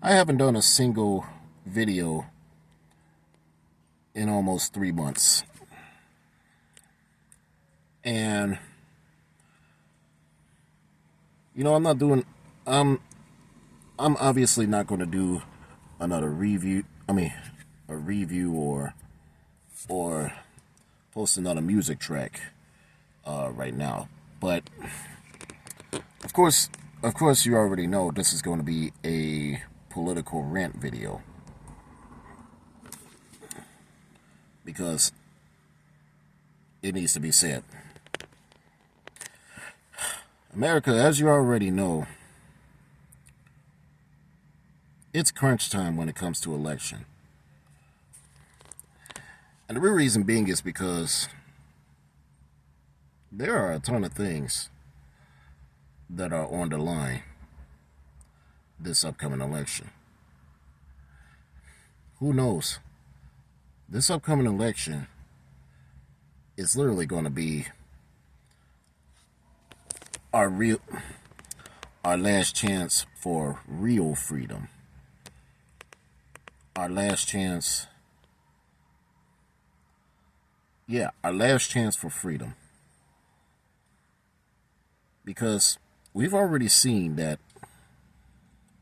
I haven't done a single video in almost 3 months. And, I'm not doing, I'm, I'm obviously not going to do another review. A review or post another music track right now. But of course, you already know this is going to be a political rant video because it needs to be said. America, as you already know, it's crunch time when it comes to election. And the real reason being is because there are a ton of things that are on the line this upcoming election. Who knows? This upcoming election is literally going to be our last chance for real freedom. Our last chance for freedom. Because we've already seen that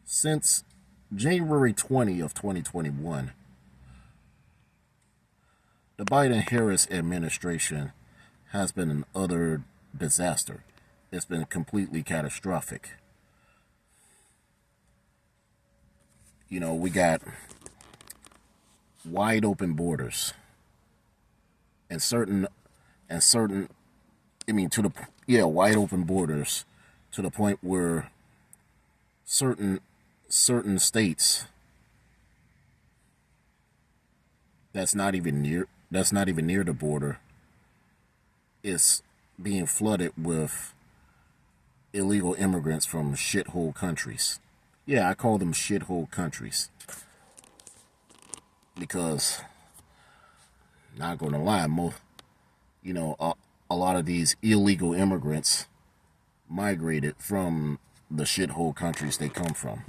since January 20 of 2021, the Biden-Harris administration has been an utter disaster. It's been completely catastrophic. We got wide open borders and wide open borders to the point where certain states that's not even near the border is being flooded with illegal immigrants from shithole countries. Yeah, I call them shithole countries because, not gonna lie, a lot of these illegal immigrants migrated from the shithole countries they come from.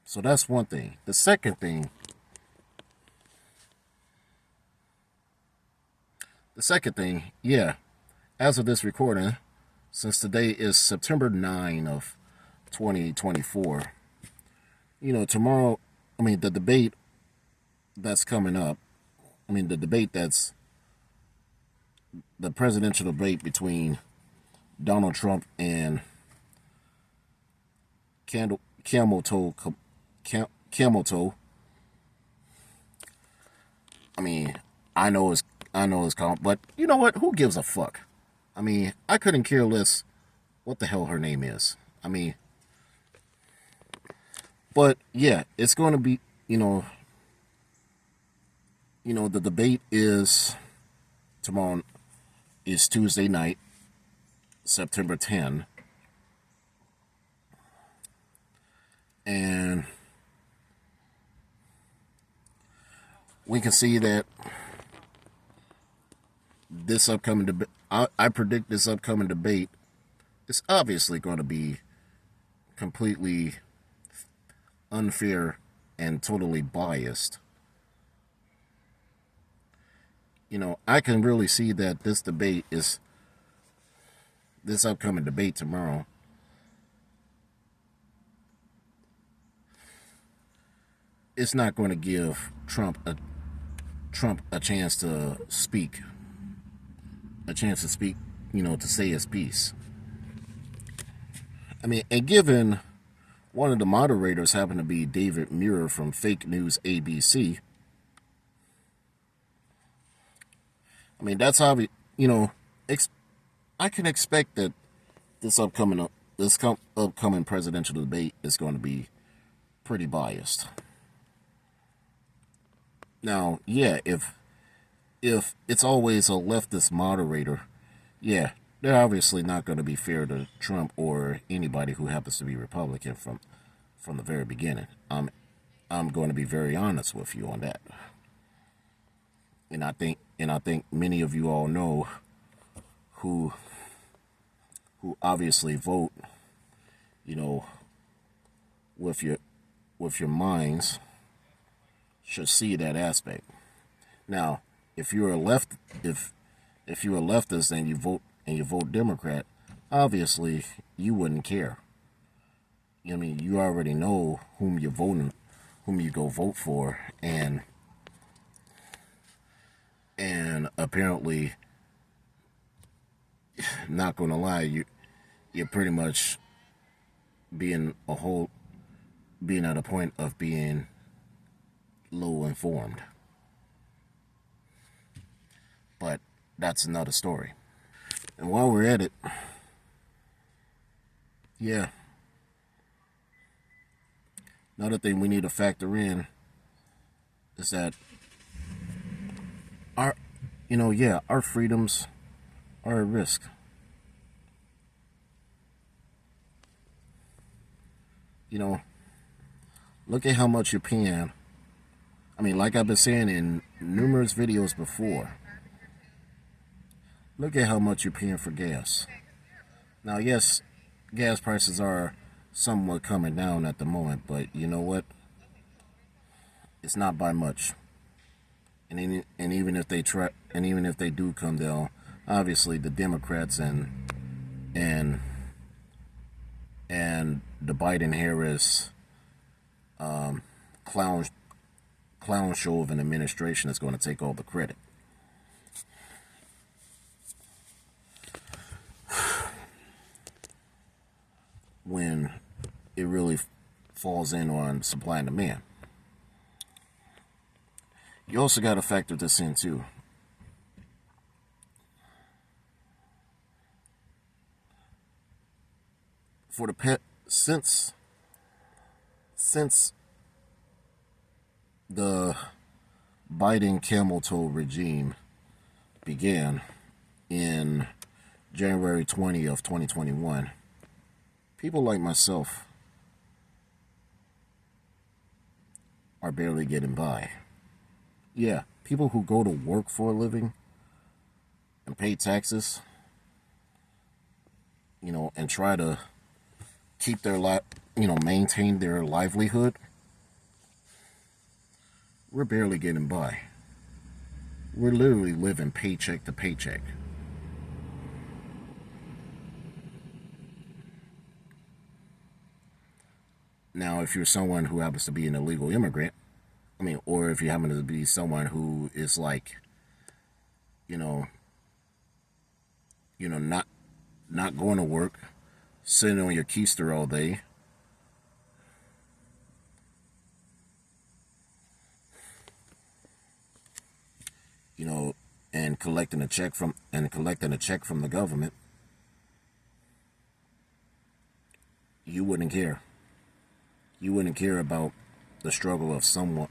So that's one thing. The second thing, as of this recording, since today is September 9 of 2024, tomorrow, the debate that's coming up, that's the presidential debate between Donald Trump and Camel Toe. I know it's called, but you know what? Who gives a fuck? I couldn't care less what the hell her name is. But yeah, it's going to be, the debate is tomorrow, is Tuesday night, September 10. And we can see that this upcoming debate, I predict this upcoming debate is obviously going to be completely unfair and totally biased. I can really see that this upcoming debate tomorrow, it's not going to give Trump a chance to speak, to say his piece. And given one of the moderators happened to be David Muir from Fake News ABC, that's how I can expect that this upcoming presidential debate is going to be pretty biased. Now, yeah, if it's always a leftist moderator, yeah, they're obviously not going to be fair to Trump or anybody who happens to be Republican from the very beginning. I'm going to be very honest with you on that. And I think many of you all know who obviously vote you know, with your minds, should see that aspect. Now, if you're a left if you're a leftist and you vote Democrat, obviously you wouldn't care. I mean, you already know whom you go vote for, and apparently, not gonna lie, you're pretty much being a whole being at a point of being low informed. But that's another story. And while we're at it, yeah, another thing we need to factor in is that our, yeah, our freedoms are at risk. You know, look at how much you're paying. I mean, like I've been saying in numerous videos before, look at how much you're paying for gas. Now, yes, gas prices are somewhat coming down at the moment, but you know what? It's not by much. And even if they try, and even if they do come down, obviously the Democrats and and the Biden Harris clown clown show of an administration is going to take all the credit. When it really falls in on supply and demand. You also got to factor this in too. For the pet since the Biden camel toe regime began in January 20th of 2021, people like myself are barely getting by. Yeah, people who go to work for a living and pay taxes, and try to keep their maintain their livelihood, we're barely getting by. We're literally living paycheck to paycheck. Now, if you're someone who happens to be an illegal immigrant, or if you happen to be someone who is like, you know, not going to work, sitting on your keister all day, and collecting a check from the government, you wouldn't care. You wouldn't care about the struggle of someone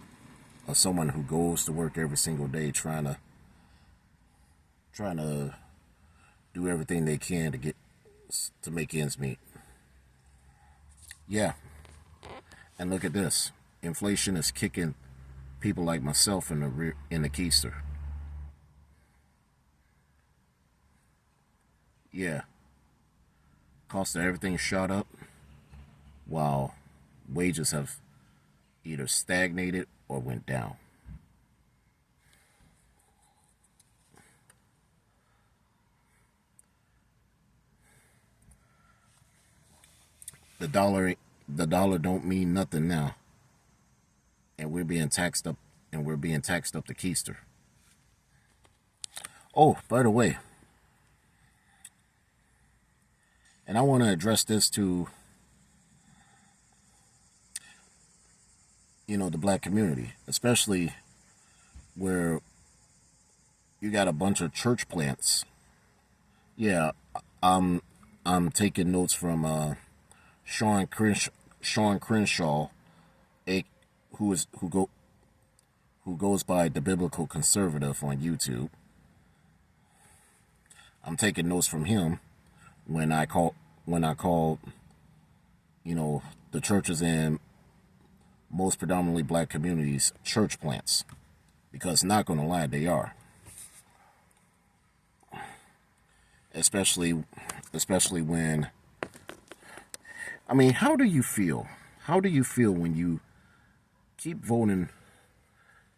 who goes to work every single day trying to do everything they can to make ends meet. Yeah, and look at this. Inflation is kicking people like myself in the keister. Yeah, cost of everything shot up while wages have either stagnated or went down. The dollar don't mean nothing now, and we're being taxed up the keister. Oh, by the way, and I want to address this to the black community, especially where you got a bunch of church plants. Yeah, I'm taking notes from Sean Crenshaw, a, who is who go who goes by the Biblical Conservative on YouTube. I'm taking notes from him when I called the churches in most predominantly black communities church plants, because not gonna lie, they are. Especially when I mean, how do you feel? How do you feel when you keep voting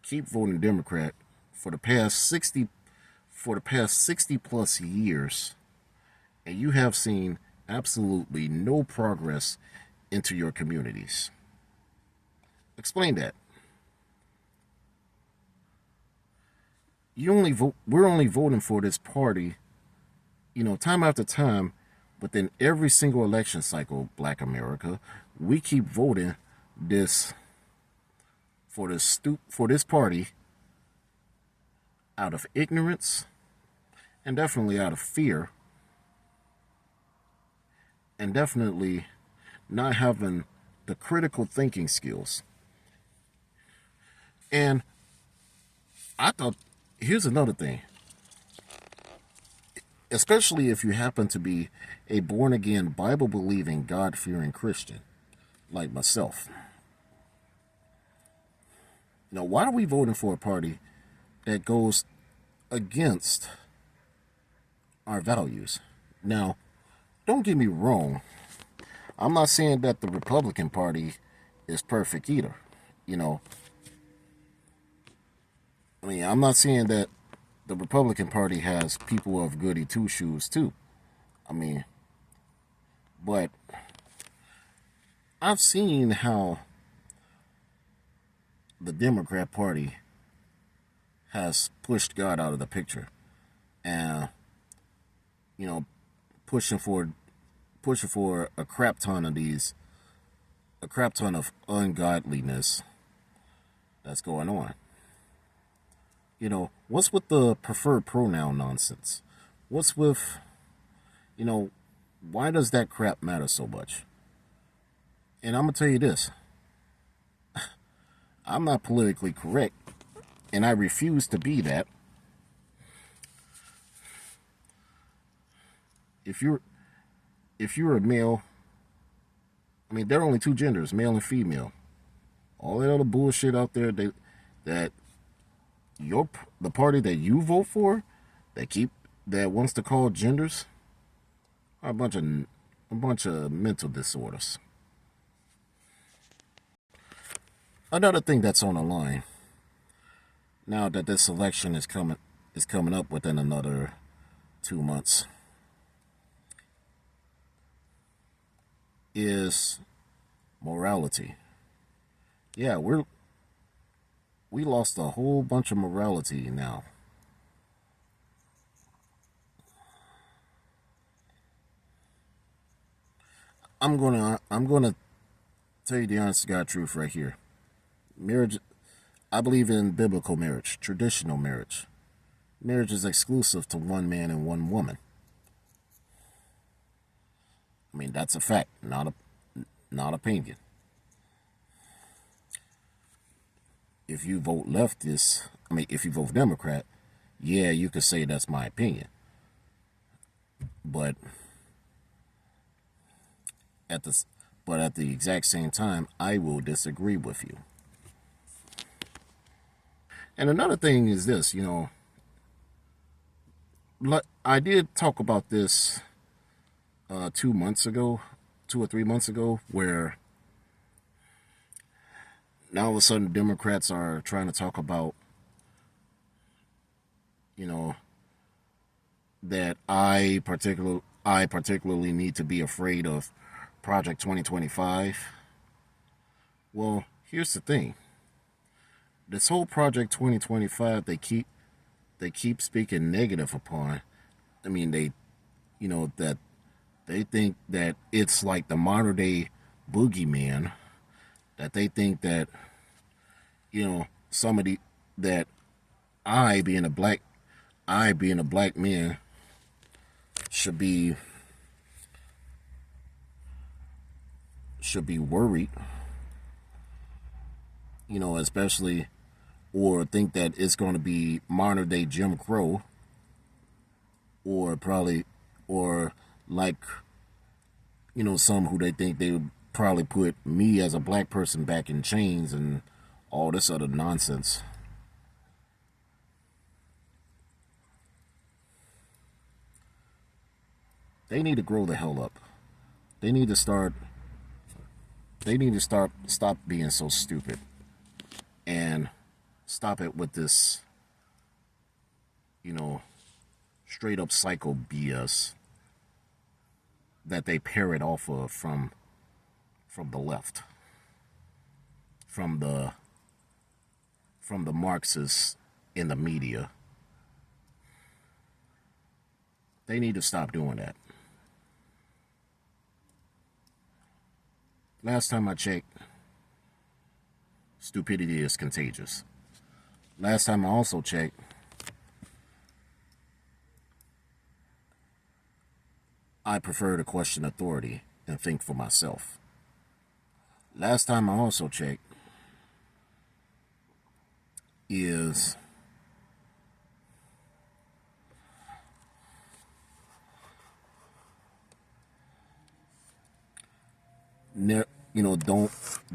keep voting Democrat for the past 60 plus years, and you have seen absolutely no progress into your communities? Explain that. We're only voting for this party, time after time, within every single election cycle, Black America, we keep voting this for this party out of ignorance and definitely out of fear and definitely not having the critical thinking skills. And I thought, here's another thing, especially if you happen to be a born again, Bible believing, God fearing Christian like myself. Why are we voting for a party that goes against our values? Now, don't get me wrong. I'm not saying that the Republican Party is perfect either. You know, I'm not saying that the Republican Party has people of goody two shoes too. I mean, but I've seen how the Democrat Party has pushed God out of the picture, and you know, pushing for a crap ton of ungodliness that's going on. What's with the preferred pronoun nonsense? What's with, you know, why does that crap matter so much? And I'm gonna tell you this: I'm not politically correct, and I refuse to be that. If you're if you're a male, there are only two genders, male and female. All that other bullshit out there, that the party that you vote for, that wants to call genders, are a bunch of mental disorders. Another thing that's on the line now that this election is coming up within another 2 months is morality. Yeah, we lost a whole bunch of morality now. I'm gonna tell you the honest to God truth right here. Marriage, I believe in biblical marriage, traditional marriage. Marriage is exclusive to one man and one woman. That's a fact, not opinion. If you vote leftist, if you vote Democrat, yeah, you could say that's my opinion. But at the at the exact same time, I will disagree with you. And another thing is this, I did talk about this 2 months ago, 2 or 3 months ago, where now all of a sudden Democrats are trying to talk about, you know, that I particularly need to be afraid of Project 2025. Well, here's the thing. This whole Project 2025 they keep speaking negative upon. They that they think that it's like the modern day boogeyman, that they think that, somebody that I being a black I being a black man should be worried, especially, or think that it's going to be modern day Jim Crow, or probably, or like, some who they think they would probably put me as a black person back in chains and all this other nonsense. They need to grow the hell up. They need to start. they need to stop being so stupid and stop it with this, you know, straight up psycho BS that they parrot off of from the left, from the Marxists in the media. They need to stop doing that. Last time I checked, stupidity is contagious. Last time I also checked, I prefer to question authority and think for myself. Last time I also checked is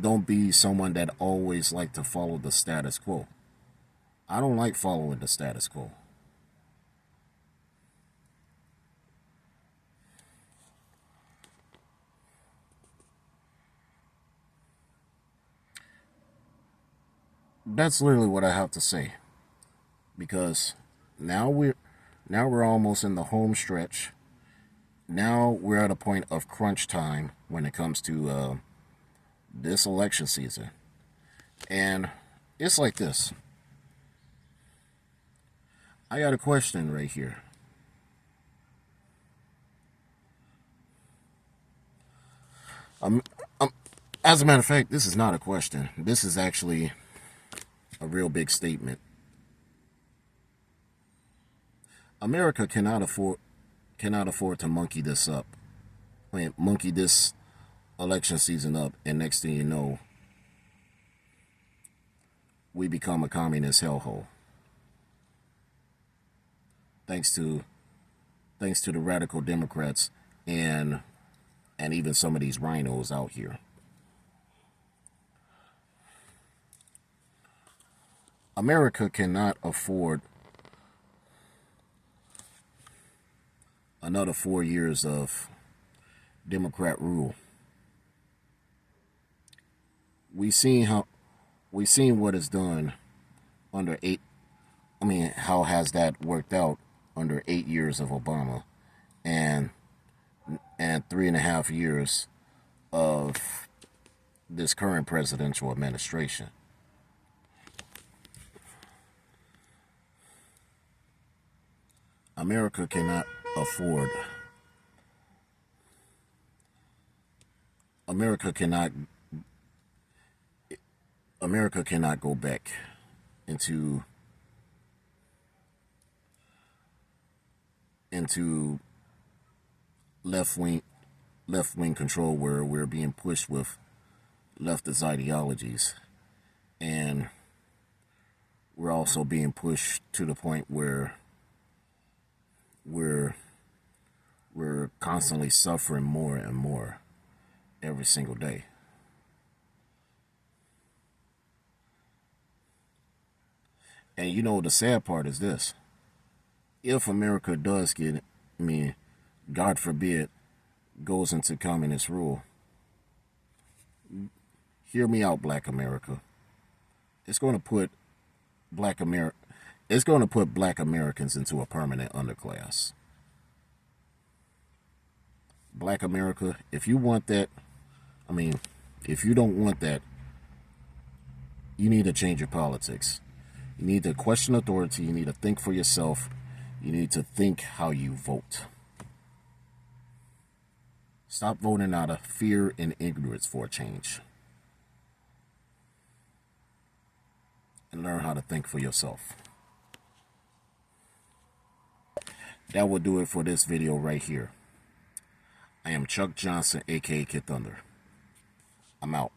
don't be someone that always like to follow the status quo. I don't like following the status quo. That's literally what I have to say, because now we're almost in the home stretch. Now we're at a point of crunch time when it comes to this election season. And it's like this. I got a question right here. Um, as a matter of fact, this is not a question. This is actually a real big statement. America cannot afford to monkey this up. Monkey this election season up, and next thing you know, we become a communist hellhole. Thanks to the radical Democrats and even some of these rhinos out here. America cannot afford another 4 years of Democrat rule. We've seen what is done under how has that worked out under 8 years of Obama and 3.5 years of this current presidential administration. America cannot afford. America cannot go back into left wing control, where we're being pushed with leftist ideologies, and we're also being pushed to the point where we're constantly suffering more and more every single day. And the sad part is this: if America does get, God forbid, goes into communist rule, hear me out, Black America. It's going to put Black Americans into a permanent underclass. Black America, if you want that, if you don't want that, you need to change your politics. You need to question authority. You need to think for yourself. You need to think how you vote. Stop voting out of fear and ignorance for a change. And learn how to think for yourself. That will do it for this video right here. I am Chuck Johnson, a.k.a. Kid Thunder. I'm out.